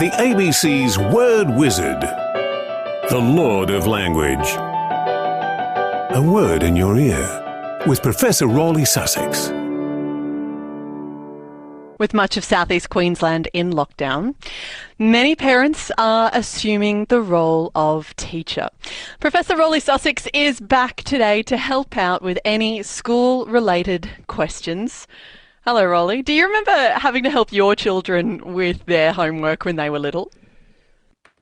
The ABC's Word Wizard. The Lord of Language. A word in your ear. With Professor Rawley Sussex. With much of southeast Queensland in lockdown, many parents are assuming the role of teacher. Professor Rawley Sussex is back today to help out with any school-related questions. Hello, Rawley. Do you remember having to help your children with their homework when they were little?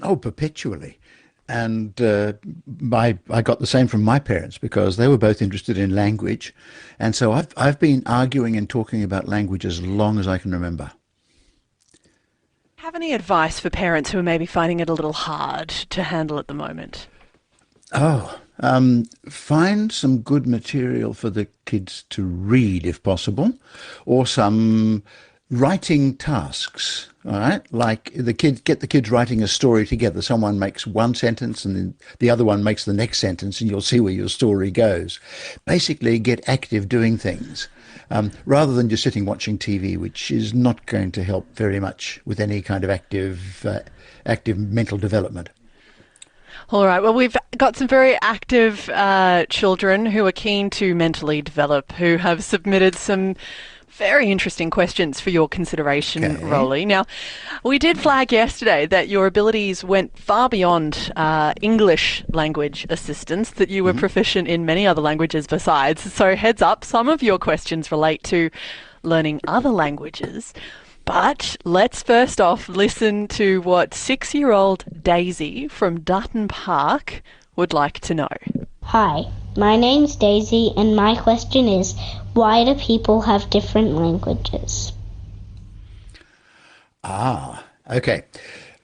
Oh, perpetually. And I got the same from my parents because they were both interested in language. And so I've been arguing and talking about language as long as I can remember. Have any advice for parents who are maybe finding it a little hard to handle at the moment? Find some good material for the kids to read if possible, or some writing tasks, all right? Like get the kids writing a story together. Someone makes one sentence and then the other one makes the next sentence, and you'll see where your story goes. Basically, get active doing things rather than just sitting watching TV, which is not going to help very much with any kind of active mental development. All right. Well, we've got some very active children who are keen to mentally develop, who have submitted some very interesting questions for your consideration, Okay. Rawley. Now, we did flag yesterday that your abilities went far beyond English language assistance, that you were proficient in many other languages besides. So heads up, some of your questions relate to learning other languages. But let's first off listen to what 6-year-old Daisy from Dutton Park would like to know. Hi, my name's Daisy and my question is, why do people have different languages? Okay.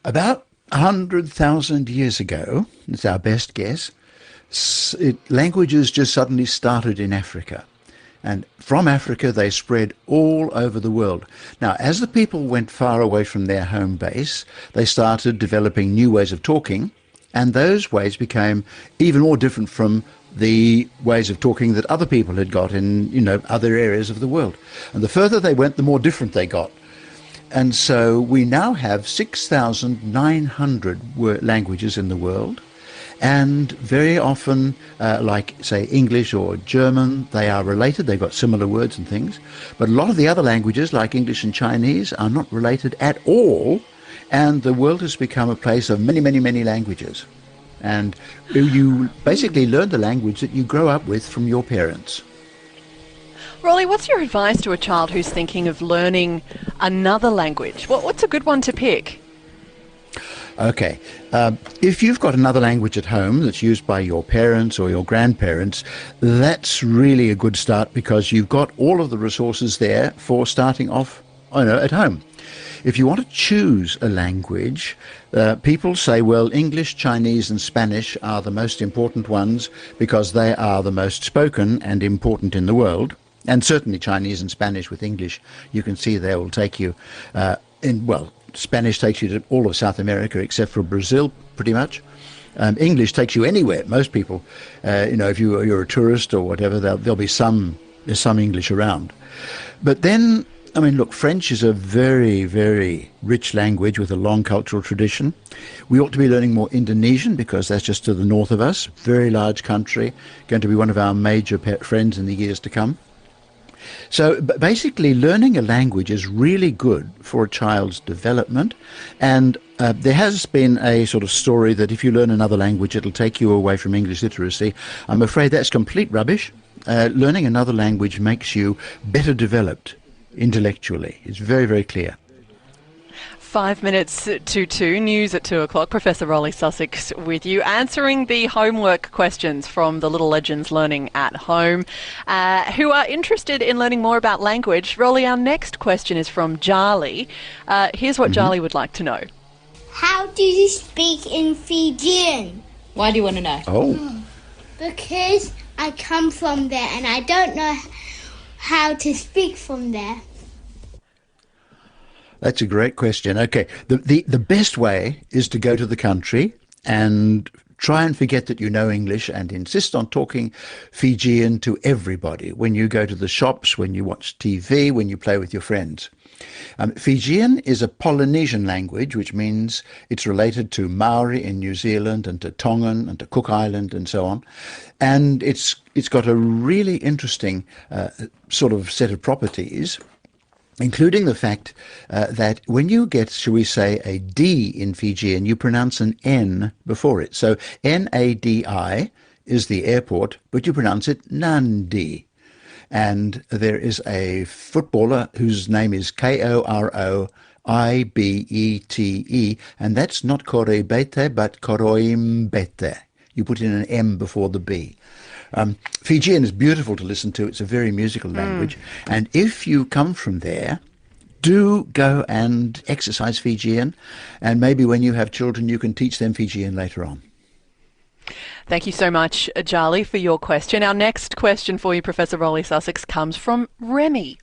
About 100,000 years ago, it's our best guess, languages just suddenly started in Africa. And from Africa, they spread all over the world. Now, as the people went far away from their home base, they started developing new ways of talking, and those ways became even more different from the ways of talking that other people had got in, other areas of the world. And the further they went, the more different they got. And so we now have 6,900 languages in the world. And very often, like, say, English or German, they are related. They've got similar words and things. But a lot of the other languages, like English and Chinese, are not related at all. And the world has become a place of many, many, many languages. And you basically learn the language that you grow up with from your parents. Rawley, what's your advice to a child who's thinking of learning another language? What's a good one to pick? Okay, if you've got another language at home that's used by your parents or your grandparents, that's really a good start because you've got all of the resources there for starting off at home. If you want to choose a language, people say, well, English, Chinese and Spanish are the most important ones because they are the most spoken and important in the world. And certainly Chinese and Spanish with English, you can see they will take you Spanish takes you to all of South America except for Brazil, pretty much. English takes you anywhere. Most people, if you're a tourist or whatever, there'll be there's some English around. But then, French is a very, very rich language with a long cultural tradition. We ought to be learning more Indonesian because that's just to the north of us. Very large country, going to be one of our major friends in the years to come. So basically, learning a language is really good for a child's development, and there has been a sort of story that if you learn another language, it'll take you away from English literacy. I'm afraid that's complete rubbish. Learning another language makes you better developed intellectually. It's very, very clear. 5 minutes to 2, news at 2 o'clock. Professor Rawley Sussex with you, answering the homework questions from the Little Legends Learning at Home, who are interested in learning more about language. Rawley, our next question is from Jarly. Here's what Jarly would like to know. How do you speak in Fijian? Why do you want to know? Because I come from there and I don't know how to speak from there. That's a great question. Okay, the best way is to go to the country and try and forget that you know English and insist on talking Fijian to everybody when you go to the shops, when you watch TV, when you play with your friends. Fijian is a Polynesian language, which means it's related to Maori in New Zealand and to Tongan and to Cook Island and so on. And it's got a really interesting sort of set of properties, including the fact that when you get, shall we say, a D in Fijian, you pronounce an N before it. So Nadi is the airport, but you pronounce it Nandi. And there is a footballer whose name is Koroibete, and that's not Koroibete, but Koroimbete. You put in an M before the B. Fijian is beautiful to listen to. It's a very musical language. And if you come from there, do go and exercise Fijian. And maybe when you have children, you can teach them Fijian later on. Thank you so much, Charlie, for your question. Our next question for you, Professor Rolly Sussex, comes from Remy.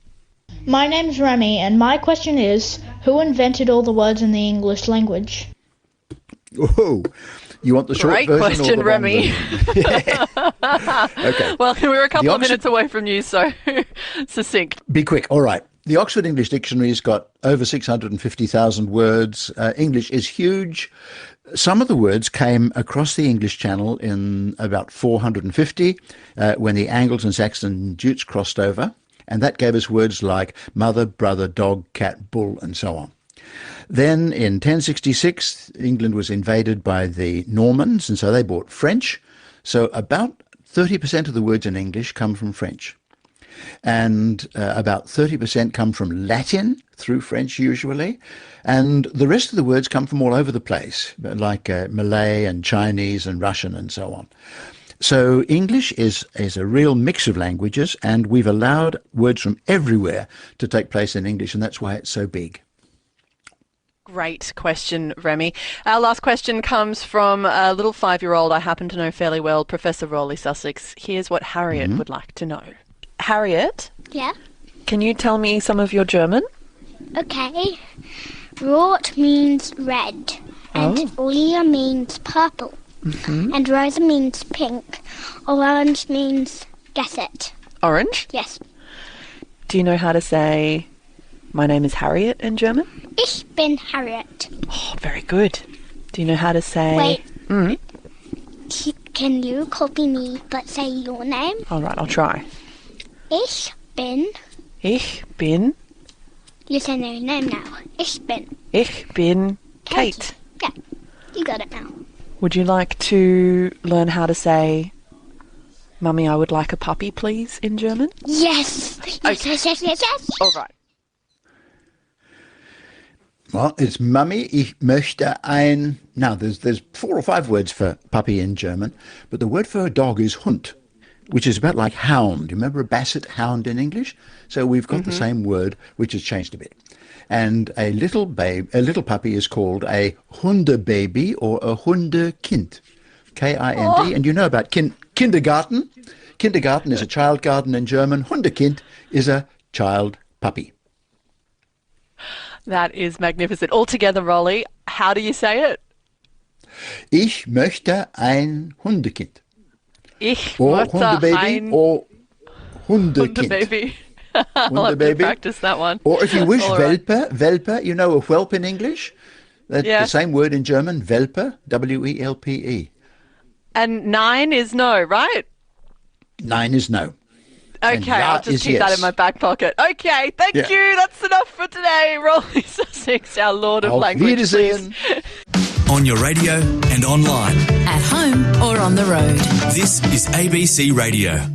My name's Remy, and my question is, who invented all the words in the English language? Oh, you want the short Great version question, or the Remy. Okay. Well, we're a couple of minutes away from you, so succinct. Be quick. All right. The Oxford English Dictionary's got over 650,000 words. English is huge. Some of the words came across the English Channel in about 450 when the Angles and Saxon Jutes crossed over, and that gave us words like mother, brother, dog, cat, bull, and so on. Then in 1066, England was invaded by the Normans, and so they brought French. So about 30% of the words in English come from French. And about 30% come from Latin, through French usually, and the rest of the words come from all over the place, like Malay and Chinese and Russian and so on. So English is a real mix of languages, and we've allowed words from everywhere to take place in English, and that's why it's so big. Great question, Remy. Our last question comes from a little 5-year-old I happen to know fairly well, Professor Rolly Sussex. Here's what Harriet would like to know. Harriet? Yeah? Can you tell me some of your German? Okay. Rot means red, and Olia means purple, and Rosa means pink. Orange means guess it. Orange? Yes. Do you know how to say, my name is Harriet in German? Ich bin Harriet. Oh, very good. Do you know how to say... Wait. Can you copy me but say your name? All right, I'll try. Ich bin... You say your name now. Ich bin Kate. Yeah, you got it now. Would you like to learn how to say, Mummy, I would like a puppy, please, in German? Yes. Okay. Yes. All right. Well, it's Mummy, ich möchte ein... Now, there's 4 or 5 words for puppy in German, but the word for a dog is Hund, which is about like hound. You remember a basset hound in English? So we've got the same word, which has changed a bit. And a little puppy is called a Hundebaby or a Hundekind, K-I-N-D. And you know about kindergarten. Kindergarten is a child garden in German. Hundekind is a child puppy. That is magnificent. All together, Rolly, how do you say it? Ich möchte ein Hundekind. Ich Or möchte Hundebaby ein or Hundekind. Hundebaby. I'll have to practice that one. Or if you wish, All right. Welpe, you know a whelp in English? That's Yeah. the same word in German, Welpe, W-E-L-P-E. And 9 is no, right? 9 is no. And Okay, ja I'll just is keep that yes. in my back pocket. Okay, thank Yeah. you. That's enough for today. Rolly Sussex, our Lord of Auf Language. Wiedersehen. On your radio and online. At home or on the road. This is ABC Radio.